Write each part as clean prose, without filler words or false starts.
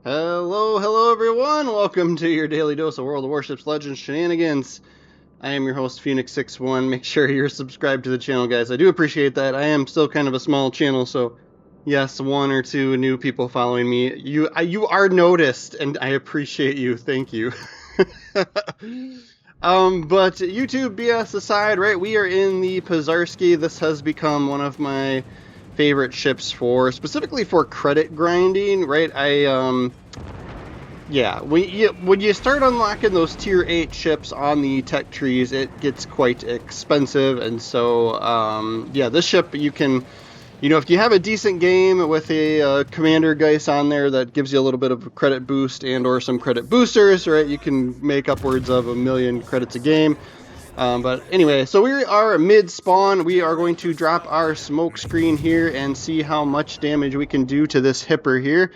Hello everyone! Welcome to your daily dose of World of Warships Legends shenanigans. I am your host, Phoenix61. Make sure you're subscribed to the channel, guys. I do appreciate that. I am still kind of a small channel, so yes, one or two new people following me. You are noticed, and I appreciate you. Thank you. But YouTube BS aside, right? We are in the Pozharsky. This has become one of my favorite ships specifically for credit grinding, right? Yeah, when you start unlocking those tier 8 ships on the tech trees, it gets quite expensive, and so, yeah, this ship you can, if you have a decent game with a Commander Geist on there that gives you a little bit of a credit boost and or some credit boosters, right, you can make upwards of 1,000,000 credits a game. But anyway, so we are mid-spawn. We are going to drop our smoke screen here and see how much damage we can do to this hipper here.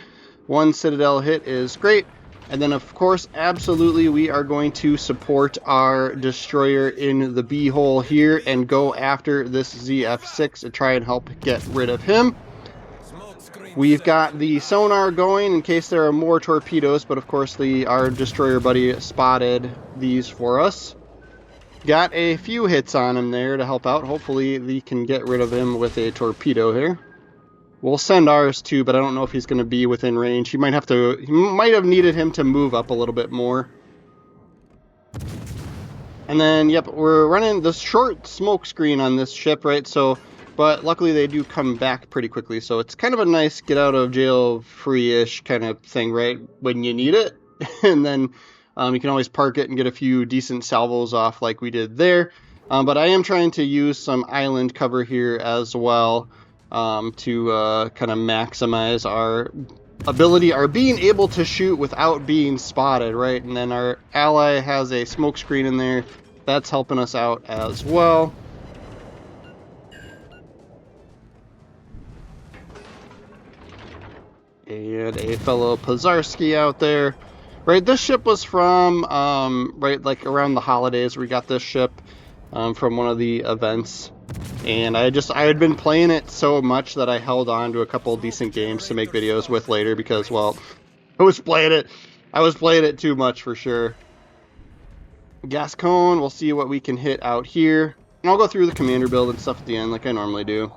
One Citadel hit is great. And then, of course, absolutely, we are going to support our destroyer in the B-hole here and go after this ZF6 and try and help get rid of him. We've got the sonar going in case there are more torpedoes, but of course our destroyer buddy spotted these for us. Got a few hits on him there to help out. Hopefully we can get rid of him with a torpedo here. We'll send ours too, but I don't know if he's going to be within range. He might have needed him to move up a little bit more. And then, yep, we're running the short smoke screen on this ship, right? So, but luckily they do come back pretty quickly. So it's kind of a nice get out of jail free-ish kind of thing, right? When you need it. And then you can always park it and get a few decent salvos off like we did there. But I am trying to use some island cover here as well. To kind of maximize our ability, our being able to shoot without being spotted, right? And then our ally has a smoke screen in there. That's helping us out as well. And a fellow Pozharsky out there. Right, this ship was from, right, like around the holidays. We got this ship from one of the events. And I had been playing it so much that I held on to a couple decent games to make videos with later because, well, I was playing it too much for sure. Gascon, we'll see what we can hit out here. And I'll go through the commander build and stuff at the end like I normally do.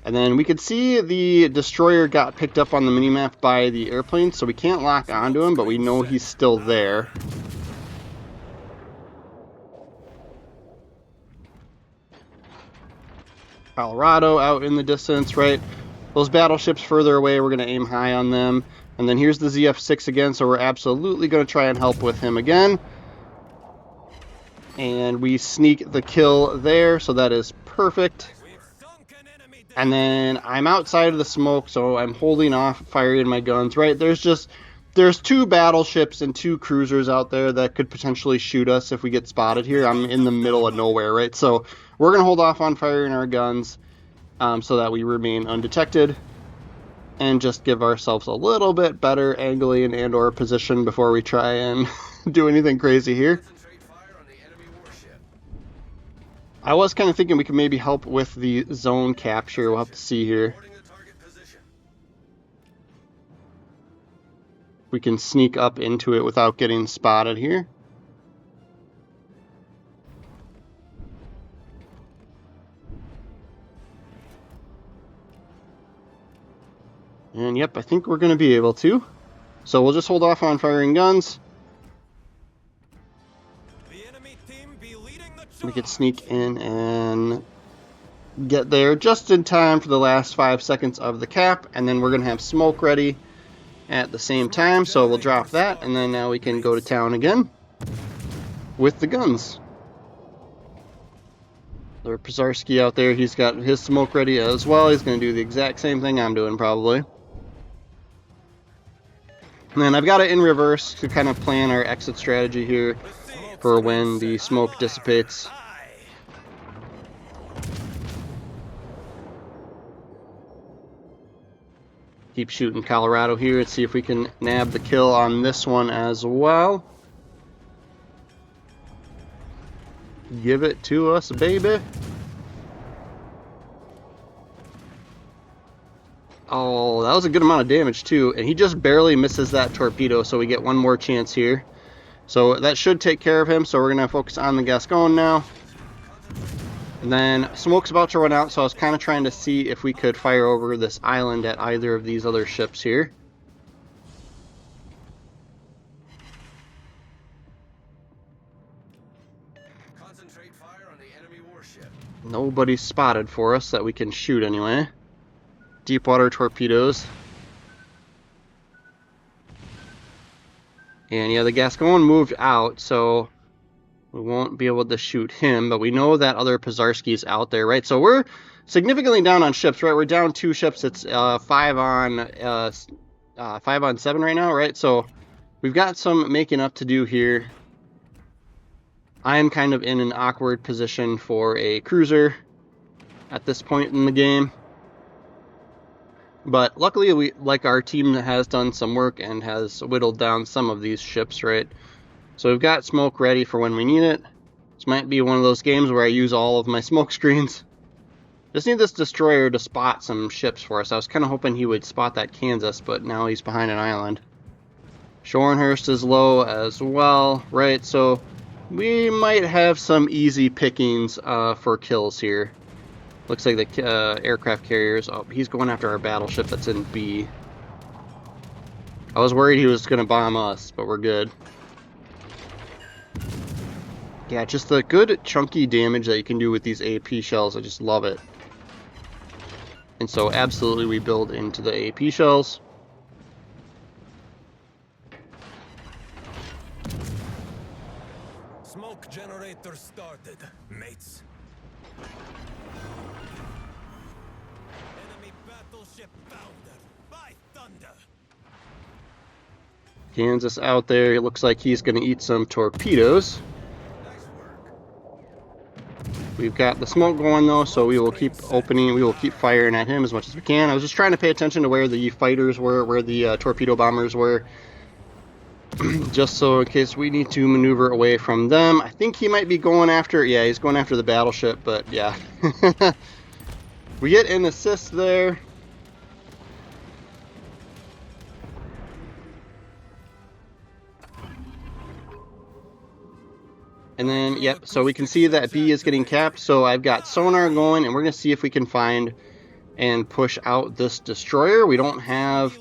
And then we could see the destroyer got picked up on the minimap by the airplane, so we can't lock onto him, but we know he's still there. Colorado out in the distance, right? Those battleships further away, we're going to aim high on them. And then here's the ZF6 again, so we're absolutely going to try and help with him again. And we sneak the kill there, so that is perfect. And then I'm outside of the smoke, so I'm holding off firing my guns, right? There's two battleships and two cruisers out there that could potentially shoot us if we get spotted here. I'm in the middle of nowhere, right? So we're going to hold off on firing our guns so that we remain undetected and just give ourselves a little bit better angling and or position before we try and do anything crazy here. I was kind of thinking we could maybe help with the zone capture. We'll have to see here. We can sneak up into it without getting spotted here. And yep, I think we're going to be able to. So we'll just hold off on firing guns. We could sneak in and get there just in time for the last 5 seconds of the cap. And then we're going to have smoke ready at the same time, so we'll drop that, and then now we can go to town again with the guns. There's Pozharsky out there, he's got his smoke ready as well. He's going to do the exact same thing I'm doing probably. And then I've got it in reverse to kind of plan our exit strategy here for when the smoke dissipates. Keep shooting Colorado here and see if we can nab the kill on this one as well. Give it to us, baby. Oh, that was a good amount of damage too, and he just barely misses that torpedo, so we get one more chance here. So that should take care of him, so we're going to focus on the Gascon now. And then smoke's about to run out, so I was kind of trying to see if we could fire over this island at either of these other ships here. Concentrate fire on the enemy warship. Nobody's spotted for us that we can shoot anyway. Deep water torpedoes. And yeah, the Gascon moved out, so we won't be able to shoot him, but we know that other Pozharsky's out there, right? So we're significantly down on ships, right? We're down 2 ships. It's 5 on 7 right now, right? So we've got some making up to do here. I am kind of in an awkward position for a cruiser at this point in the game. But luckily, our team has done some work and has whittled down some of these ships, right? So we've got smoke ready for when we need it. This might be one of those games where I use all of my smoke screens. Just need this destroyer to spot some ships for us. I was kind of hoping he would spot that Kansas, but now he's behind an island. Shorenhurst is low as well, right? So we might have some easy pickings for kills here. Looks like the aircraft carriers. Oh, he's going after our battleship that's in B. I was worried he was going to bomb us, but we're good. Yeah, just the good chunky damage that you can do with these AP shells. I just love it. And so absolutely we build into the AP shells. Smoke generator started, mates. Enemy battleship foundered by thunder. Kansas out there. It looks like he's going to eat some torpedoes. Nice work. We've got the smoke going though, so we will keep opening. We will keep firing at him as much as we can. I was just trying to pay attention to where the fighters were, where the torpedo bombers were. Just so in case we need to maneuver away from them. I think he might be going after, yeah, he's going after the battleship, but yeah. We get an assist there. And then, yep, so we can see that B is getting capped, so I've got sonar going, and we're going to see if we can find and push out this destroyer. We don't have,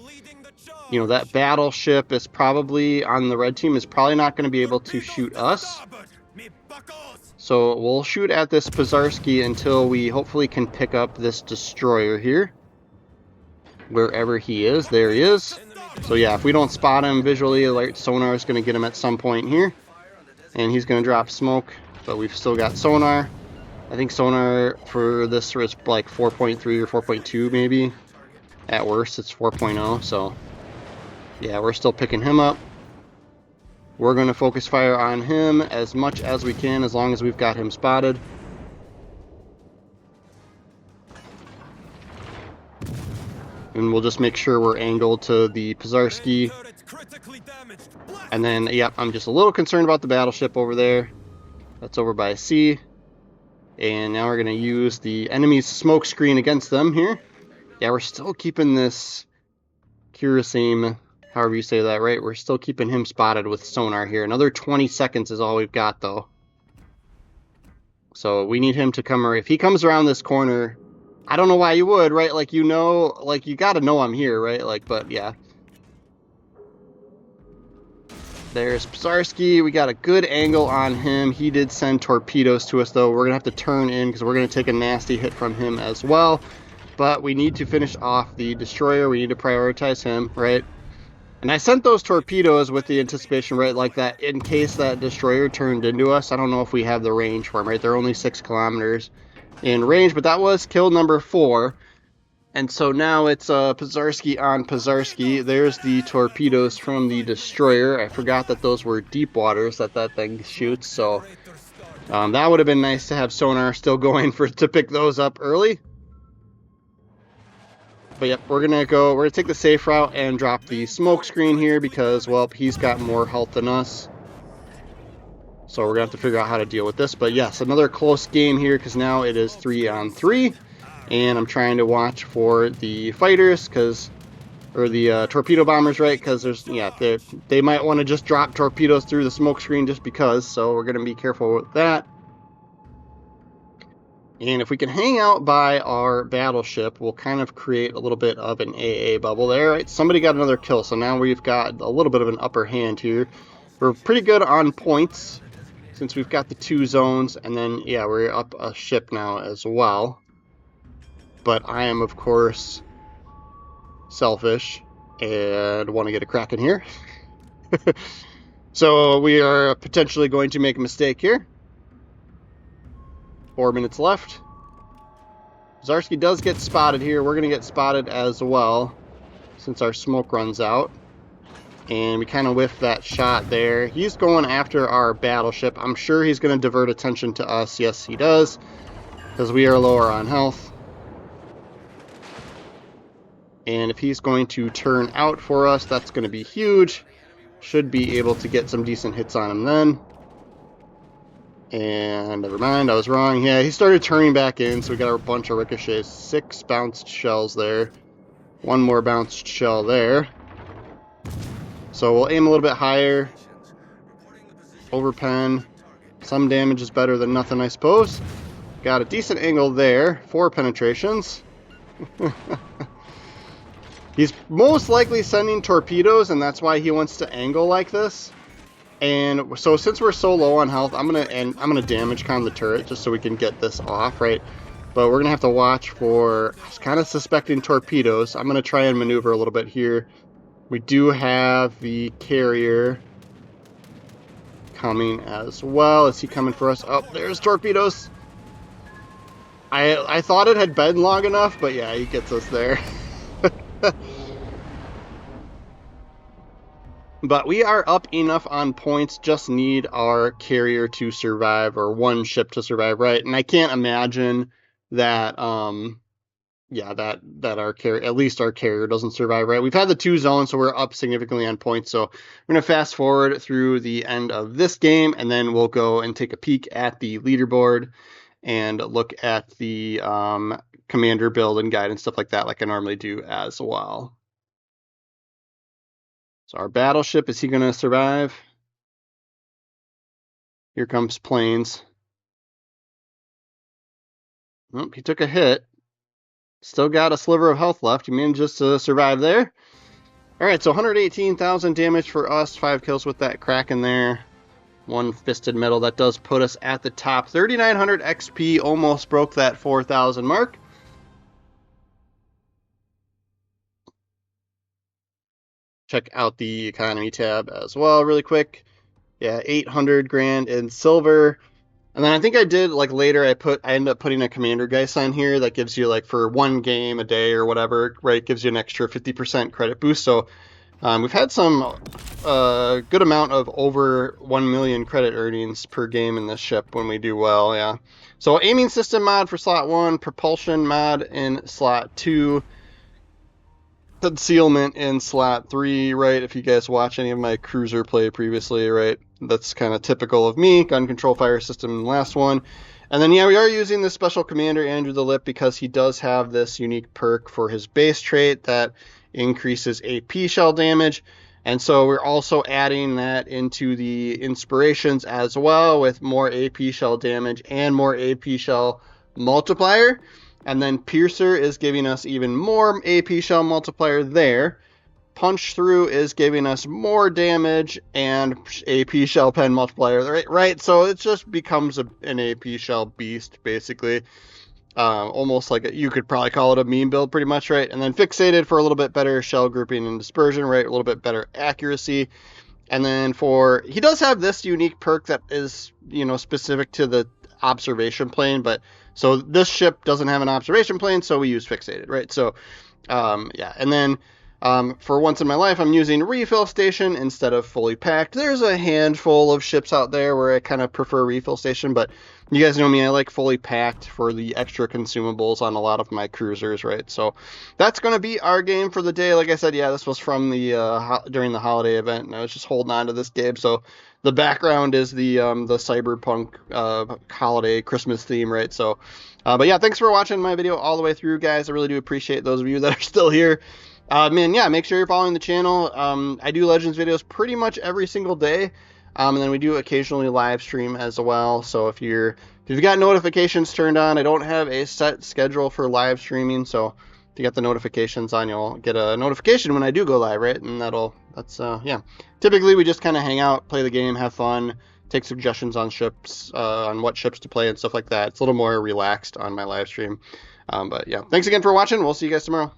you know, that battleship is probably, on the red team, is probably not going to be able to shoot us. So we'll shoot at this Pozharsky until we hopefully can pick up this destroyer here. Wherever he is, there he is. So yeah, if we don't spot him visually, like sonar is going to get him at some point here. And he's going to drop smoke, but we've still got sonar. I think sonar for this is like 4.3 or 4.2 maybe. At worst, it's 4.0, so yeah, we're still picking him up. We're going to focus fire on him as much as we can, as long as we've got him spotted. And we'll just make sure we're angled to the Pozharsky. And then, yep, I'm just a little concerned about the battleship over there. That's over by C. And now we're going to use the enemy's smoke screen against them here. Yeah, we're still keeping this Kurasim, however you say that, right? We're still keeping him spotted with sonar here. Another 20 seconds is all we've got, though. So we need him to come, if he comes around this corner, I don't know why you would, right? Like, you know, like, you got to know I'm here, right? Like, but yeah. There's Pozharsky. We got a good angle on him. He did send torpedoes to us, though. We're going to have to turn in because we're going to take a nasty hit from him as well. But we need to finish off the destroyer. We need to prioritize him, right? And I sent those torpedoes with the anticipation, right, like that in case that destroyer turned into us. I don't know if we have the range for him, right? They're only 6 kilometers in range, but that was kill number 4. And so now it's Pozharsky on Pozharsky. There's the torpedoes from the destroyer. I forgot that those were deep waters that thing shoots. So that would have been nice to have sonar still going to pick those up early. But yep, we're gonna take the safe route and drop the smoke screen here because, well, he's got more health than us. So we're gonna have to figure out how to deal with this. But yes, another close game here because now it is 3 on 3. And I'm trying to watch for the fighters, or the torpedo bombers, right? Because they might want to just drop torpedoes through the smoke screen just because. So we're going to be careful with that. And if we can hang out by our battleship, we'll kind of create a little bit of an AA bubble there, right? Somebody got another kill, so now we've got a little bit of an upper hand here. We're pretty good on points since we've got the 2 zones, and then, yeah, we're up a ship now as well. But I am, of course, selfish and want to get a Kraken here. So we are potentially going to make a mistake here. 4 minutes left. Pozharsky does get spotted here. We're going to get spotted as well since our smoke runs out. And we kind of whiffed that shot there. He's going after our battleship. I'm sure he's going to divert attention to us. Yes, he does, because we are lower on health. And if he's going to turn out for us, that's going to be huge. Should be able to get some decent hits on him then. And never mind, I was wrong. Yeah, he started turning back in, so we got a bunch of ricochets. 6 bounced shells there. 1 more bounced shell there. So we'll aim a little bit higher. Overpen. Some damage is better than nothing, I suppose. Got a decent angle there. 4 penetrations. He's most likely sending torpedoes, and that's why he wants to angle like this. And so since we're so low on health, I'm gonna damage con the turret just so we can get this off, right? But we're gonna have to watch for, I was kind of suspecting torpedoes. I'm gonna try and maneuver a little bit here. We do have the carrier coming as well. Is he coming for us? Oh, there's torpedoes. I thought it had been long enough, but yeah, he gets us there. But we are up enough on points, just need our carrier to survive, or 1 ship to survive, right? And I can't imagine that, that our carrier, at least our carrier, doesn't survive, right? We've had the 2 zones, so we're up significantly on points. So we're going to fast forward through the end of this game, and then we'll go and take a peek at the leaderboard and look at the commander build and guide and stuff like that, like I normally do as well. So our battleship, is he going to survive? Here comes planes. Nope, he took a hit. Still got a sliver of health left. He manages to survive there. Alright, so 118,000 damage for us. 5 kills with that Kraken there. 1 fisted medal. That does put us at the top. 3,900 XP. Almost broke that 4,000 mark. Check out the economy tab as well really quick. Yeah, 800 grand in silver. And then I think I did, like, later I ended up putting a commander geist on here that gives you, like, for 1 game a day or whatever, right, gives you an extra 50% credit boost. So we've had some good amount of over 1 million credit earnings per game in this ship when we do well, yeah. So aiming system mod for slot 1, propulsion mod in slot 2, concealment in slot 3, right? If you guys watch any of my cruiser play previously, right? That's kind of typical of me. Gun control fire system in the last one. And then, yeah, we are using this special commander, Andrew the Lip, because he does have this unique perk for his base trait that increases AP shell damage. And so we're also adding that into the inspirations as well, with more AP shell damage and more AP shell multiplier. And then Piercer is giving us even more AP shell multiplier there. Punch Through is giving us more damage and AP shell pen multiplier, right? So it just becomes an AP shell beast, basically. Almost like you could probably call it a meme build, pretty much, right? And then Fixated for a little bit better shell grouping and dispersion, right? A little bit better accuracy. And then he does have this unique perk that is, specific to the observation plane, but so this ship doesn't have an observation plane, so we use Fixated, right? So, yeah, and then For once in my life, I'm using refill station instead of fully packed. There's a handful of ships out there where I kind of prefer refill station, but you guys know me, I like fully packed for the extra consumables on a lot of my cruisers, right? So that's going to be our game for the day. Like I said, yeah, this was from the during the holiday event, and I was just holding on to this game. So the background is the cyberpunk holiday Christmas theme, right? So, but yeah, thanks for watching my video all the way through, guys. I really do appreciate those of you that are still here. Man, yeah, make sure you're following the channel. I do Legends videos pretty much every single day, and then we do occasionally live stream as well. So if you've got notifications turned on, I don't have a set schedule for live streaming. So if you got the notifications on, you'll get a notification when I do go live, right? And yeah. Typically, we just kind of hang out, play the game, have fun, take suggestions on ships, on what ships to play and stuff like that. It's a little more relaxed on my live stream. But yeah, thanks again for watching. We'll see you guys tomorrow.